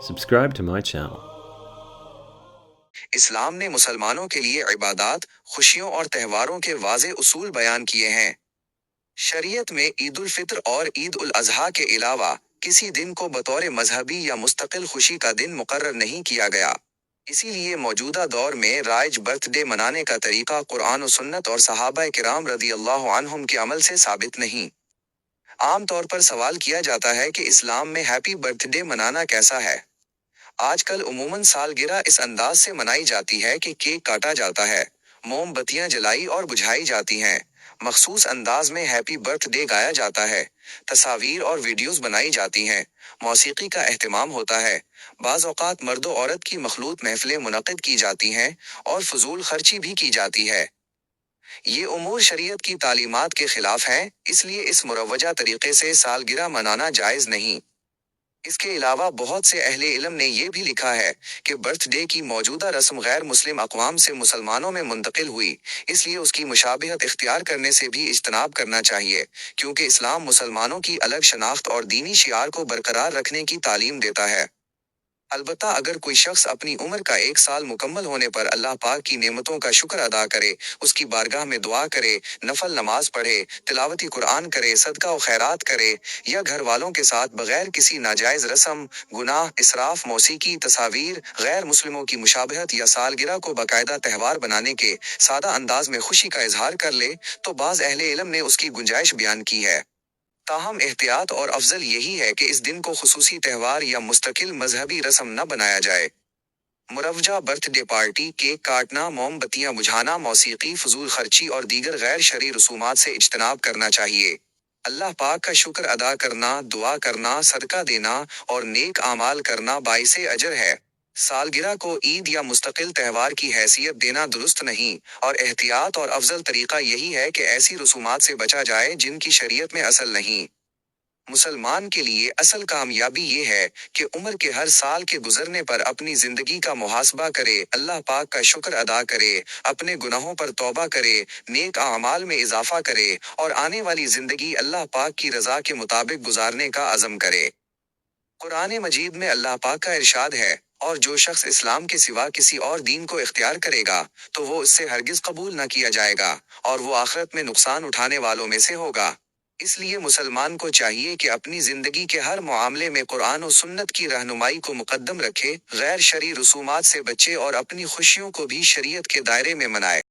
Subscribe to my channel. اسلام نے مسلمانوں کے لیے عبادات، خوشیوں اور تہواروں کے واضح اصول بیان کیے ہیں۔ شریعت میں عید الفطر اور عید الاضحیٰ کے علاوہ کسی دن کو بطور مذہبی یا مستقل خوشی کا دن مقرر نہیں کیا گیا۔ اسی لیے موجودہ دور میں رائج برتھ ڈے منانے کا طریقہ قرآن و سنت اور صحابہ کرام رضی اللہ عنہم کے عمل سے ثابت نہیں۔ عام طور پر سوال کیا جاتا ہے کہ اسلام میں ہیپی برتھ ڈے منانا کیسا ہے؟ آج کل عموماً سالگرہ اس انداز سے منائی جاتی ہے کہ کیک کاٹا جاتا ہے، موم بتیاں جلائی اور بجھائی جاتی ہیں، مخصوص انداز میں ہیپی برتھ ڈے گایا جاتا ہے، تصاویر اور ویڈیوز بنائی جاتی ہیں، موسیقی کا اہتمام ہوتا ہے، بعض اوقات مرد و عورت کی مخلوط محفلیں منعقد کی جاتی ہیں اور فضول خرچی بھی کی جاتی ہے۔ یہ امور شریعت کی تعلیمات کے خلاف ہیں، اس لیے اس مروجہ طریقے سے سالگرہ منانا جائز نہیں۔ اس کے علاوہ بہت سے اہل علم نے یہ بھی لکھا ہے کہ برتھ ڈے کی موجودہ رسم غیر مسلم اقوام سے مسلمانوں میں منتقل ہوئی، اس لیے اس کی مشابہت اختیار کرنے سے بھی اجتناب کرنا چاہیے، کیونکہ اسلام مسلمانوں کی الگ شناخت اور دینی شعار کو برقرار رکھنے کی تعلیم دیتا ہے۔ البتہ اگر کوئی شخص اپنی عمر کا 1 سال مکمل ہونے پر اللہ پاک کی نعمتوں کا شکر ادا کرے، اس کی بارگاہ میں دعا کرے، نفل نماز پڑھے، تلاوت قرآن کرے، صدقہ و خیرات کرے، یا گھر والوں کے ساتھ بغیر کسی ناجائز رسم، گناہ، اسراف، موسیقی، تصاویر، غیر مسلموں کی مشابہت یا سالگرہ کو باقاعدہ تہوار بنانے کے سادہ انداز میں خوشی کا اظہار کر لے، تو بعض اہل علم نے اس کی گنجائش بیان کی ہے۔ تاہم احتیاط اور افضل یہی ہے کہ اس دن کو خصوصی تہوار یا مستقل مذہبی رسم نہ بنایا جائے۔ مروجہ برتھ ڈے پارٹی، کیک کاٹنا، موم بتیاں بجھانا، موسیقی، فضول خرچی اور دیگر غیر شرعی رسومات سے اجتناب کرنا چاہیے۔ اللہ پاک کا شکر ادا کرنا، دعا کرنا، صدقہ دینا اور نیک اعمال کرنا باعث اجر ہے۔ سالگرہ کو عید یا مستقل تہوار کی حیثیت دینا درست نہیں، اور احتیاط اور افضل طریقہ یہی ہے کہ ایسی رسومات سے بچا جائے جن کی شریعت میں اصل نہیں۔ مسلمان کے لیے اصل کامیابی یہ ہے کہ عمر کے ہر سال کے گزرنے پر اپنی زندگی کا محاسبہ کرے، اللہ پاک کا شکر ادا کرے، اپنے گناہوں پر توبہ کرے، نیک اعمال میں اضافہ کرے اور آنے والی زندگی اللہ پاک کی رضا کے مطابق گزارنے کا عزم کرے۔ قرآن مجید میں اللہ پاک کا ارشاد ہے، اور جو شخص اسلام کے سوا کسی اور دین کو اختیار کرے گا تو وہ اس سے ہرگز قبول نہ کیا جائے گا، اور وہ آخرت میں نقصان اٹھانے والوں میں سے ہوگا۔ اس لیے مسلمان کو چاہیے کہ اپنی زندگی کے ہر معاملے میں قرآن و سنت کی رہنمائی کو مقدم رکھے، غیر شرعی رسومات سے بچے اور اپنی خوشیوں کو بھی شریعت کے دائرے میں منائے۔